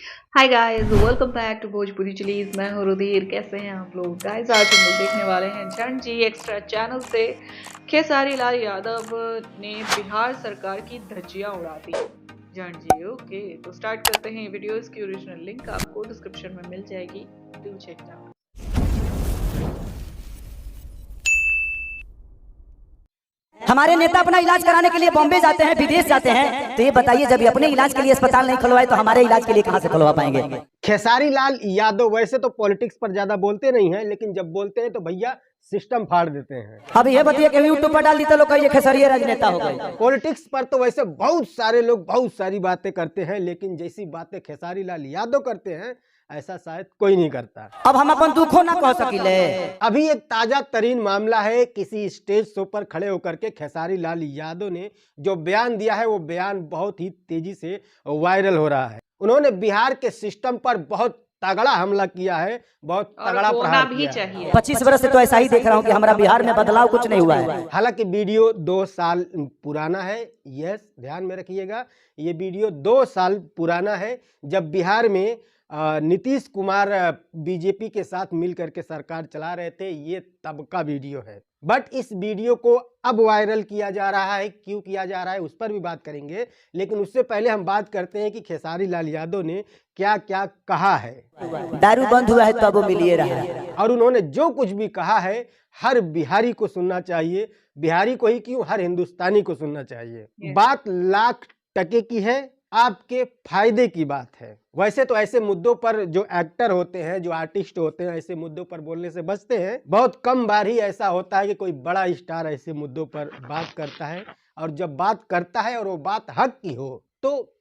Hi guys, welcome back to Bhojpuri Chillies. मैं हूँ रुधिर। कैसे हैं आप लोग गाइस? आज हम लोग देखने वाले हैं जन जी एक्स्ट्रा चैनल से खेसारी लाल यादव ने बिहार सरकार की धज्जियां उड़ा दी। जन जी ओके, तो स्टार्ट करते हैं वीडियो। इसकी ओरिजिनल लिंक आपको डिस्क्रिप्शन में मिल जाएगी, डू चेक इट आउट। हमारे नेता अपना इलाज कराने के लिए बॉम्बे जाते हैं, विदेश जाते हैं, तो ये बताइए जब ये अपने इलाज के लिए अस्पताल नहीं खुलवाए तो हमारे इलाज के लिए कहां से खुलवा पाएंगे? खेसारी लाल यादव वैसे तो पॉलिटिक्स पर ज्यादा बोलते नहीं हैं, लेकिन जब बोलते हैं तो भैया सिस्टम फाड़ देते हैं। अब ये बताइए कि यूट्यूब पर डाल दी तो लोग कहिए खेसारी राजनेता हो गए। पॉलिटिक्स पर तो वैसे बहुत सारे लोग बहुत सारी बातें करते हैं, लेकिन जैसी बातें खेसारी लाल यादव करते हैं ऐसा शायद कोई नहीं करता। अब हम अपन दुखों ना कह सकिले। अभी एक ताजा तरीन मामला है, किसी स्टेज शो पर खड़े होकर के खेसारी लाल यादव ने जो बयान दिया है वो बयान बहुत ही तेजी से वायरल हो रहा है। उन्होंने बिहार के सिस्टम पर बहुत तगड़ा हमला किया है, बहुत तगड़ा प्रहार किया है। 25 वर्ष से तो ऐसा ही देख रहा हूँ कि हमारा बिहार में बदलाव कुछ नहीं हुआ है। हालांकि वीडियो 2 साल पुराना है, यस ध्यान में रखिएगा, ये वीडियो 2 साल पुराना है, जब बिहार में नीतीश कुमार बीजेपी के साथ मिलकर के सरकार चला रहे थे। ये तब का वीडियो है, बट इस वीडियो को अब वायरल किया जा रहा है। क्यों किया जा रहा है उस पर भी बात करेंगे, लेकिन उससे पहले हम बात करते हैं कि खेसारी लाल यादव ने क्या क्या कहा है। दारू बंद हुआ है तो अब वो मिलिए रहा है, और उन्होंने जो कुछ भी कहा है हर बिहारी को सुनना चाहिए, बिहारी को ही क्यों हर हिंदुस्तानी को सुनना चाहिए। बात लाख टके की है, आपके फायदे की बात है। वैसे तो ऐसे मुद्दों पर जो एक्टर होते हैं, जो आर्टिस्ट होते हैं, ऐसे मुद्दों पर बोलने से बचते हैं। बहुत कम बार ही ऐसा होता है कि कोई बड़ा स्टार ऐसे मुद्दों पर बात करता है, और जब बात करता है और वो बात हक की हो तो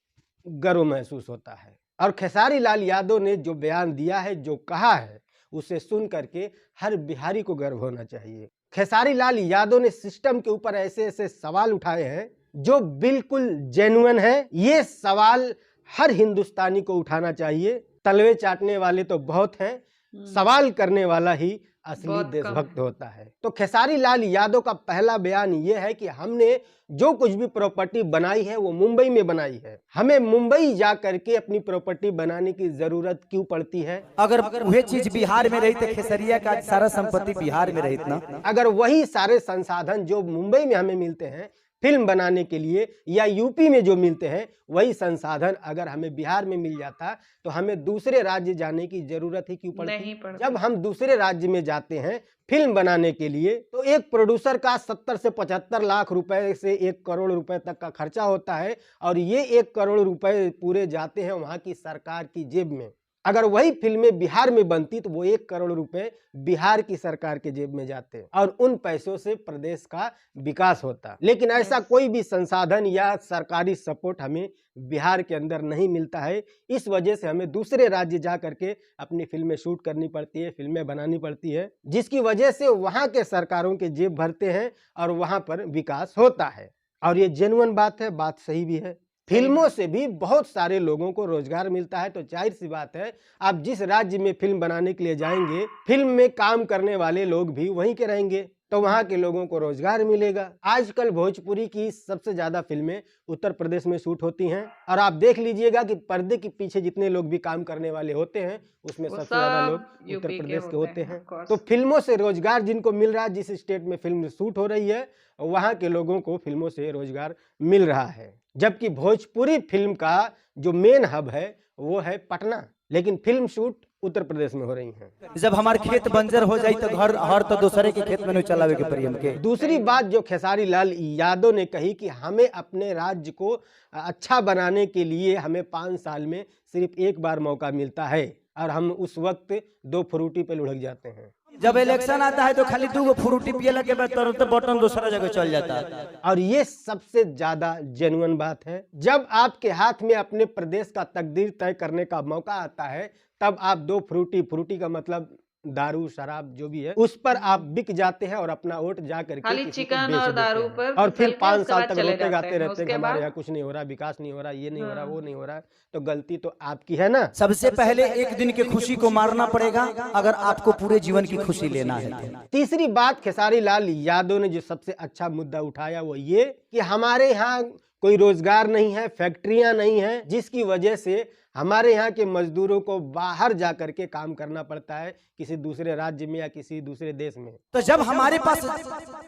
गर्व महसूस होता है। और खेसारी लाल यादव ने जो बयान दिया है, जो कहा है, उसे सुन करके हर बिहारी को गर्व होना चाहिए। खेसारी लाल यादव ने सिस्टम के ऊपर ऐसे ऐसे सवाल उठाए हैं जो बिल्कुल जेन्युइन है। ये सवाल हर हिंदुस्तानी को उठाना चाहिए। तलवे चाटने वाले तो बहुत हैं, सवाल करने वाला ही असली देशभक्त होता है। तो खेसारी लाल यादव का पहला बयान ये है कि हमने जो कुछ भी प्रॉपर्टी बनाई है वो मुंबई में बनाई है। हमें मुंबई जा करके अपनी प्रॉपर्टी बनाने की जरूरत क्यों पड़ती है? अगर वही चीज बिहार में रही तो खेसरिया का सारा संपत्ति बिहार में रही ना। अगर वही सारे संसाधन जो मुंबई में हमें मिलते हैं फिल्म बनाने के लिए, या यूपी में जो मिलते हैं वही संसाधन अगर हमें बिहार में मिल जाता तो हमें दूसरे राज्य जाने की जरूरत ही क्यों पड़ती? जब हम दूसरे राज्य में जाते हैं फिल्म बनाने के लिए तो एक प्रोड्यूसर का 70 से 75 लाख रुपए से 1 करोड़ रुपए तक का खर्चा होता है, और ये 1 करोड़ रुपए पूरे जाते हैं वहां की सरकार की जेब में। अगर वही फिल्में बिहार में बनती तो वो 1 करोड़ रुपए बिहार की सरकार के जेब में जाते और उन पैसों से प्रदेश का विकास होता। लेकिन ऐसा कोई भी संसाधन या सरकारी सपोर्ट हमें बिहार के अंदर नहीं मिलता है। इस वजह से हमें दूसरे राज्य जा करके अपनी फिल्में शूट करनी पड़ती है, फिल्में बनानी पड़ती है, जिसकी वजह से वहां के सरकारों के जेब भरते हैं और वहां पर विकास होता है। और ये जेन्युइन बात है, बात सही भी है। फिल्मों से भी बहुत सारे लोगों को रोजगार मिलता है, तो जाहिर सी बात है आप जिस राज्य में फिल्म बनाने के लिए जाएंगे फिल्म में काम करने वाले लोग भी वहीं के रहेंगे, तो वहां के लोगों को रोजगार मिलेगा। आजकल भोजपुरी की सबसे ज्यादा फिल्में उत्तर प्रदेश में शूट होती हैं, और आप देख लीजिएगा कि पर्दे के पीछे जितने लोग भी काम करने वाले होते हैं उसमें सबसे ज्यादा लोग उत्तर प्रदेश के होते हैं। तो फिल्मों से रोजगार जिनको मिल रहा है, जिस स्टेट में फिल्म शूट हो रही है वहां के लोगों को फिल्मों से रोजगार मिल रहा है। जबकि भोजपुरी फिल्म का जो मेन हब है वो है पटना, लेकिन फिल्म शूट उत्तर प्रदेश में हो रही हैं। जब हमारे खेत बंजर हो जाए तो घर हर तो दूसरे के खेत में नहीं चलावे के पड़ी हमके। दूसरी बात जो खेसारी लाल यादव ने कही कि हमें अपने राज्य को अच्छा बनाने के लिए हमें 5 साल में सिर्फ 1 बार मौका मिलता है, और हम उस वक्त 2 फ्रूटी पे लुढ़क जाते हैं। जब इलेक्शन आता है तो खाली 2 फ्रूटी पियला के बाद तुरंत बटन दूसरा जगह चल जाता है। और ये सबसे ज्यादा जेन्युइन बात है। जब आपके हाथ में अपने प्रदेश का तकदीर तय करने का मौका आता है तब आप 2 फ्रूटी का मतलब दारू शराब जो भी है उस पर आप बिक जाते हैं और अपना वोट जा करके खाली चिकन और दारू पर, और फिर 5 साल तक रोते गाते रहते हैं हमारे यहाँ कुछ नहीं हो रहा, विकास नहीं हो रहा, ये नहीं हो रहा, वो नहीं हो रहा। तो गलती तो आपकी है ना। सबसे पहले एक दिन की खुशी को मारना पड़ेगा अगर आपको पूरे जीवन की खुशी लेना है। तीसरी बात खेसारी लाल यादव ने जो सबसे अच्छा मुद्दा उठाया वो ये कि हमारे यहाँ कोई रोजगार नहीं है, फैक्ट्रियां नहीं है, जिसकी वजह से हमारे यहाँ के मजदूरों को बाहर जा करके काम करना पड़ता है, किसी दूसरे राज्य में या किसी दूसरे देश में। तो जब हमारे पास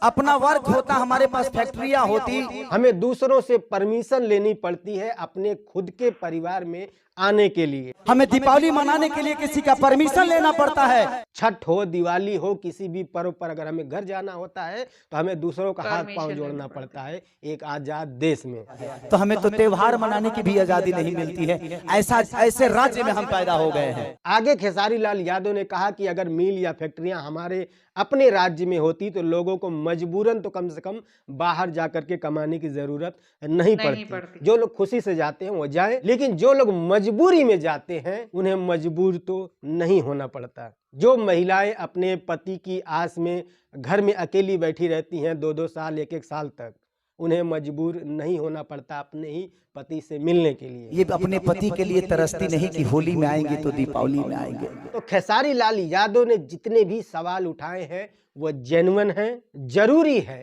अपना वर्क होता, हमारे पास फैक्ट्रियां होती, हमें दूसरों से परमिशन लेनी पड़ती है अपने खुद के परिवार में आने के लिए। हमें दीपावली मनाने के लिए किसी का परमिशन लेना पड़ता है। छठ हो, दिवाली हो, किसी भी पर्व पर अगर हमें घर जाना होता है तो हमें दूसरों का हाथ पांव जोड़ना पड़ता है एक आजाद देश में। तो हमें तो त्योहार मनाने की भी आजादी नहीं मिलती है। ऐसे राज्य में हम पैदा हो गए हैं। आगे खेसारी लाल यादव ने कहा कि अगर मिल या फैक्ट्रियां हमारे अपने राज्य में होती तो लोगों को मजबूरन तो कम से कम बाहर जाकर के कमाने की जरूरत नहीं पड़ती। जो लोग खुशी से जाते हैं वो जाएं, लेकिन जो लोग मजबूरी में जाते हैं उन्हें मजबूर तो नहीं होना पड़ता। जो महिलाएं अपने पति की आस में घर में अकेली बैठी रहती हैं 2-2 साल 1-1 साल तक, उन्हें मजबूर नहीं होना पड़ता अपने ही पति से मिलने के लिए। ये अपने पति के लिए तरसती नहीं कि होली में आएंगे तो दीपावली में आएंगे। तो खेसारी लाल यादव ने जितने भी सवाल उठाए हैं वो जेन्युइन हैं। जरूरी है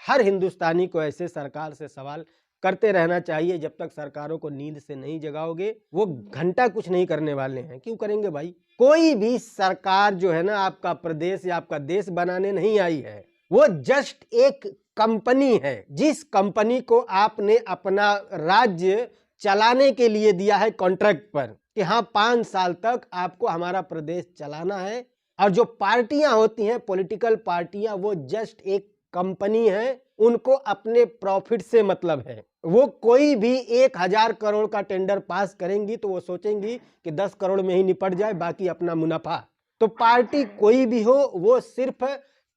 हर हिंदुस्तानी को ऐसे सरकार से सवाल करते रहना चाहिए। जब तक सरकारों को नींद से नहीं जगाओगे वो घंटा कुछ नहीं करने वाले हैं। क्यों करेंगे भाई? कोई भी सरकार जो है ना आपका प्रदेश या आपका देश बनाने नहीं आई है, वो जस्ट एक कंपनी है। जिस कंपनी को आपने अपना राज्य चलाने के लिए दिया है कॉन्ट्रैक्ट पर कि हाँ 5 साल तक आपको हमारा प्रदेश चलाना है, और जो पार्टियां होती हैं पॉलिटिकल पार्टियां वो जस्ट एक कंपनी है, उनको अपने प्रॉफिट से मतलब है। वो कोई भी 1000 करोड़ का टेंडर पास करेंगी तो वो सोचेंगी कि 10 करोड़ में ही निपट जाए, बाकी अपना मुनाफा। तो पार्टी कोई भी हो वो सिर्फ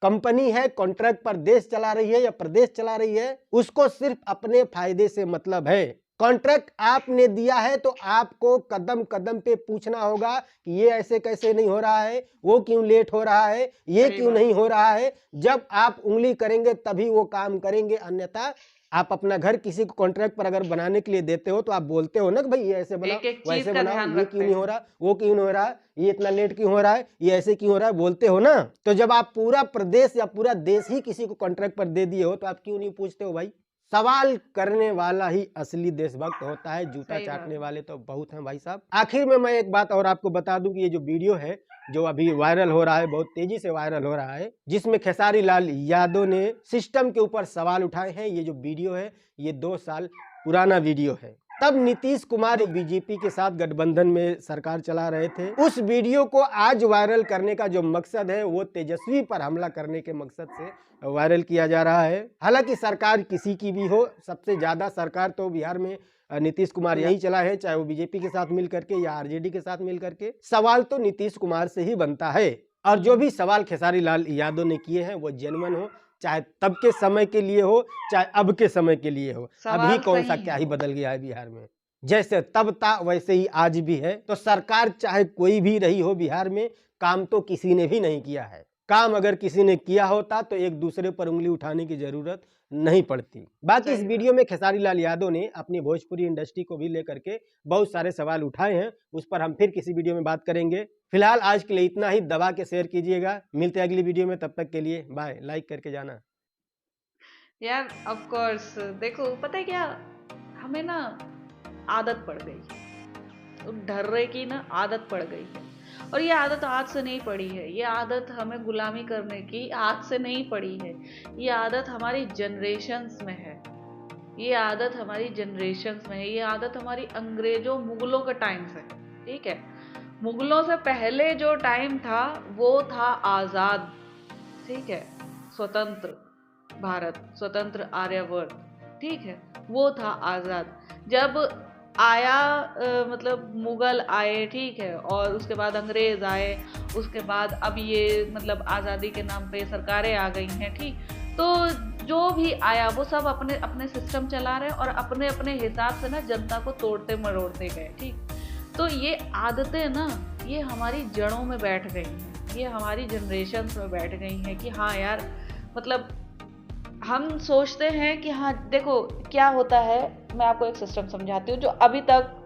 कंपनी है, कॉन्ट्रैक्ट पर देश चला रही है या प्रदेश चला रही है, उसको सिर्फ अपने फायदे से मतलब है। कॉन्ट्रैक्ट आपने दिया है तो आपको कदम कदम पे पूछना होगा कि ये ऐसे कैसे नहीं हो रहा है, वो क्यों लेट हो रहा है, ये क्यों नहीं हो रहा है। जब आप उंगली करेंगे तभी वो काम करेंगे, अन्यथा आप अपना घर किसी को कॉन्ट्रैक्ट पर अगर बनाने के लिए देते हो तो आप बोलते हो ना कि भाई ये ऐसे बनाओ, वैसे बनाओ, ये क्यों नहीं हो रहा, वो क्यों नहीं हो रहा, ये इतना लेट क्यों हो रहा है, ये ऐसे क्यों हो रहा है, बोलते हो ना। तो जब आप पूरा प्रदेश या पूरा देश ही किसी को कॉन्ट्रैक्ट पर दे दिए हो तो आप क्यों नहीं पूछते हो भाई? सवाल करने वाला ही असली देशभक्त होता है, जूता चाटने वाले तो बहुत हैं भाई साहब। आखिर में मैं एक बात और आपको बता दूं कि ये जो वीडियो है जो अभी वायरल हो रहा है, बहुत तेजी से वायरल हो रहा है, जिसमें खेसारी लाल यादव ने सिस्टम के ऊपर सवाल उठाए हैं। ये जो वीडियो है ये 2 साल पुराना वीडियो है। तब नीतीश कुमार बीजेपी के साथ गठबंधन में सरकार चला रहे थे। उस वीडियो को आज वायरल करने का जो मकसद है वो तेजस्वी पर हमला करने के मकसद से वायरल किया जा रहा है। हालांकि सरकार किसी की भी हो, सबसे ज्यादा सरकार तो बिहार में नीतीश कुमार यही चला है, चाहे वो बीजेपी के साथ मिल करके या आरजेडी के साथ मिल करके। सवाल तो नीतीश कुमार से ही बनता है, और जो भी सवाल खेसारी लाल यादव ने किए हैं वो जेन्युइन हो, चाहे तब के समय के लिए हो चाहे अब के समय के लिए हो। अभी कौन सा क्या ही बदल गया है बिहार में, जैसे तब था वैसे ही आज भी है। तो सरकार चाहे कोई भी रही हो बिहार में, काम तो किसी ने भी नहीं किया है। काम अगर किसी ने किया होता तो एक दूसरे पर उंगली उठाने की जरूरत नहीं पड़ती। बाकी इस वीडियो में खेसारी लाल यादव ने अपनी भोजपुरी इंडस्ट्री को भी लेकर के बहुत सारे सवाल उठाए हैं, उस पर हम फिर किसी वीडियो में बात करेंगे। फिलहाल आज के लिए इतना ही। दबा के शेयर कीजिएगा, मिलते हैं अगली वीडियो में, तब तक के लिए बाय। लाइक करके जाना यार। ऑफ कोर्स देखो, पता है क्या, हमें ना आदत पड़ गई, डर्रे की ना आदत पड़ गई है। और ये आदत आज से नहीं पड़ी है, ये आदत हमें गुलामी करने की आज से नहीं पड़ी है। ये आदत हमारी जनरेशन्स में है, ये आदत हमारी जनरेशन्स में है। ये आदत हमारी अंग्रेजों मुगलों के टाइम से है, ठीक है। मुगलों से पहले जो टाइम था वो था आज़ाद, ठीक है, स्वतंत्र भारत, स्वतंत्र आर्यवर्त, ठीक है, वो था आज़ाद। जब आया मतलब मुगल आए, ठीक है, और उसके बाद अंग्रेज आए, उसके बाद अब ये मतलब आज़ादी के नाम पे सरकारें आ गई हैं, ठीक। तो जो भी आया वो सब अपने अपने सिस्टम चला रहे हैं और अपने अपने हिसाब से ना जनता को तोड़ते मरोड़ते गए, ठीक। तो ये आदतें ना ये हमारी जड़ों में बैठ गई हैं, ये हमारी जनरेशन में बैठ गई हैं कि हाँ यार, मतलब हम सोचते हैं कि हाँ देखो क्या होता है। मैं आपको एक सिस्टम समझाती हूँ जो अभी तक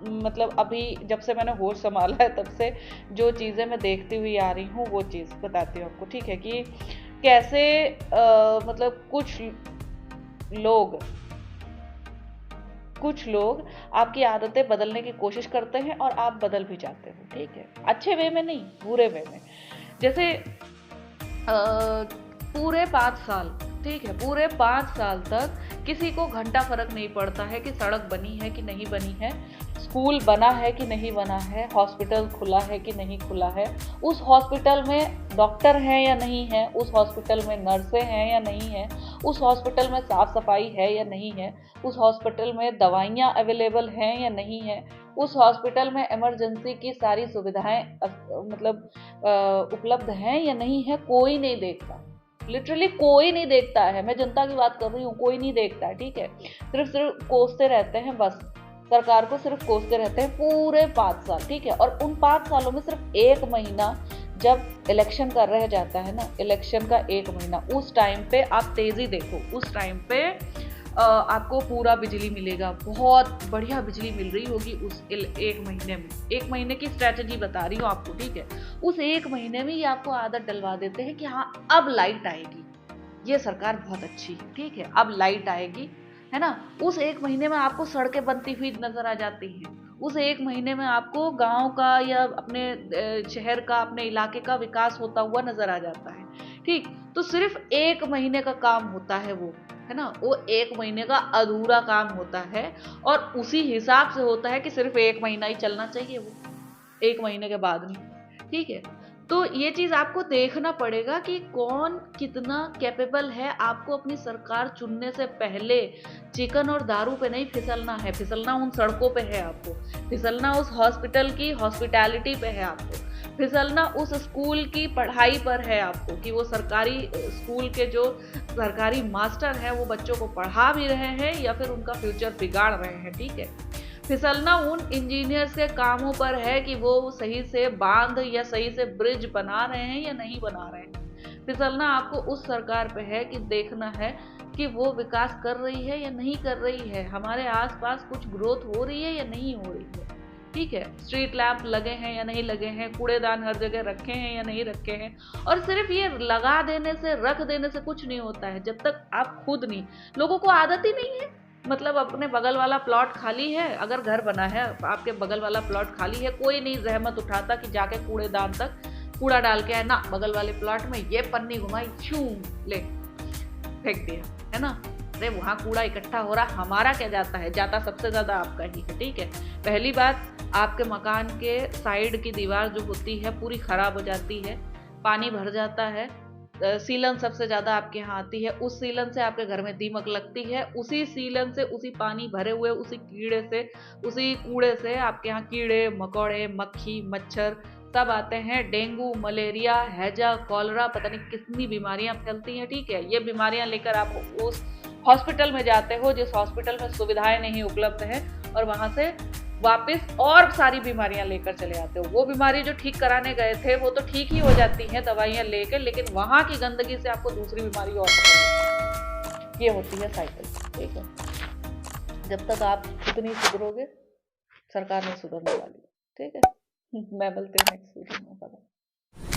मतलब अभी जब से मैंने होश संभाला है तब से जो चीज़ें मैं देखती हुई आ रही हूँ वो चीज़ बताती हूँ आपको, ठीक है, कि कैसे मतलब कुछ लोग कुछ लोग आपकी आदतें बदलने की कोशिश करते हैं और आप बदल भी जाते हो, ठीक है, अच्छे वे में नहीं, बुरे वे में। जैसे पूरे 5 साल, ठीक है, पूरे 5 साल तक किसी को घंटा फर्क नहीं पड़ता है कि सड़क बनी है कि नहीं बनी है, स्कूल बना है कि नहीं बना है, हॉस्पिटल खुला है कि नहीं खुला है, उस हॉस्पिटल में डॉक्टर हैं या नहीं है, उस हॉस्पिटल में नर्सें हैं या नहीं है, उस हॉस्पिटल में साफ सफाई है या नहीं है, उस हॉस्पिटल में दवाइयाँ अवेलेबल हैं या नहीं है, उस हॉस्पिटल में इमरजेंसी की सारी सुविधाएं मतलब उपलब्ध हैं या नहीं है, कोई नहीं देखता। लिटरली कोई नहीं देखता है, मैं जनता की बात कर रही हूँ, कोई नहीं देखता है, ठीक है। सिर्फ कोसते रहते हैं, बस सरकार को सिर्फ कोसते रहते हैं पूरे 5 साल, ठीक है। और उन 5 सालों में सिर्फ 1 महीना जब इलेक्शन का रह जाता है ना, इलेक्शन का 1 महीना, उस टाइम पे आप तेजी देखो, उस टाइम पे आपको पूरा बिजली मिलेगा, बहुत बढ़िया बिजली मिल रही होगी उस 1 महीने में। 1 महीने की स्ट्रैटेजी बता रही हूँ आपको, ठीक है। उस 1 महीने में ये आपको आदत डलवा देते हैं कि हाँ अब लाइट आएगी, ये सरकार बहुत अच्छी है, ठीक है, अब लाइट आएगी, है ना। उस 1 महीने में आपको सड़कें बनती हुई नजर आ जाती हैं, उस 1 महीने में आपको गांव का या अपने शहर का, अपने इलाके का विकास होता हुआ नजर आ जाता है, ठीक। तो सिर्फ 1 महीने का काम होता है वो, है ना, वो 1 महीने का अधूरा काम होता है और उसी हिसाब से होता है कि सिर्फ 1 महीना ही चलना चाहिए, वो 1 महीने के बाद नहीं, ठीक है। तो ये चीज आपको देखना पड़ेगा कि कौन कितना कैपेबल है। आपको अपनी सरकार चुनने से पहले चिकन और दारू पे नहीं फिसलना है, फिसलना उन सड़कों पे है आपको, फिसलना उस हॉस्पिटल की हॉस्पिटैलिटी पे है आपको, फिसलना उस स्कूल की पढ़ाई पर है आपको कि वो सरकारी स्कूल के जो सरकारी मास्टर हैं वो बच्चों को पढ़ा भी रहे हैं या फिर उनका फ्यूचर बिगाड़ रहे हैं, ठीक है। फिसलना उन इंजीनियर्स के कामों पर है कि वो सही से बांध या सही से ब्रिज बना रहे हैं या नहीं बना रहे हैं। फिसलना आपको उस सरकार पे है कि देखना है कि वो विकास कर रही है या नहीं कर रही है, हमारे आसपास कुछ ग्रोथ हो रही है या नहीं हो रही है, ठीक है। स्ट्रीट लैंप लगे हैं या नहीं लगे हैं, कूड़ेदान हर जगह रखे हैं या नहीं रखे हैं। और सिर्फ ये लगा देने से, रख देने से कुछ नहीं होता है जब तक आप खुद नहीं, लोगों को आदत ही नहीं है, मतलब अपने बगल वाला प्लॉट खाली है, अगर घर बना है आपके बगल वाला प्लॉट खाली है, कोई नहीं जहमत उठाता कि जाके कूड़ेदान तक कूड़ा डाल के आए ना, बगल वाले प्लॉट में ये पन्नी घुमाई, छू ले फेंक दिया, है ना। अरे वहाँ कूड़ा इकट्ठा हो रहा, हमारा क्या जाता है, जाता सबसे ज्यादा आपका ही है, ठीक है। पहली बात, आपके मकान के साइड की दीवार जो होती है पूरी खराब हो जाती है, पानी भर जाता है, सीलन सबसे ज्यादा आपके यहाँ आती है, उस सीलन से आपके घर में दीमक लगती है, उसी सीलन से, उसी पानी भरे हुए उसी कीड़े से, उसी कूड़े से आपके यहाँ कीड़े मकोड़े मक्खी मच्छर सब आते हैं, डेंगू मलेरिया हैजा कॉलरा पता नहीं कितनी बीमारियां फैलती हैं, ठीक है। ये बीमारियां लेकर आप उस हॉस्पिटल में जाते हो जिस हॉस्पिटल में सुविधाएं नहीं उपलब्ध है, और वहां से वापस और सारी बीमारियां लेकर चले आते हो। वो बीमारी जो ठीक कराने गए थे वो तो ठीक ही हो जाती हैं दवाइयां लेकर, लेकिन वहां की गंदगी से आपको दूसरी बीमारी और पकड़ेगी। ये होती है साइकिल, ठीक है। जब तक आप खुद नहीं सुधरोगे सरकार नहीं सुधरने वाली, ठीक है। मैं बोलती हूँ नेक्स्ट वीडियो में।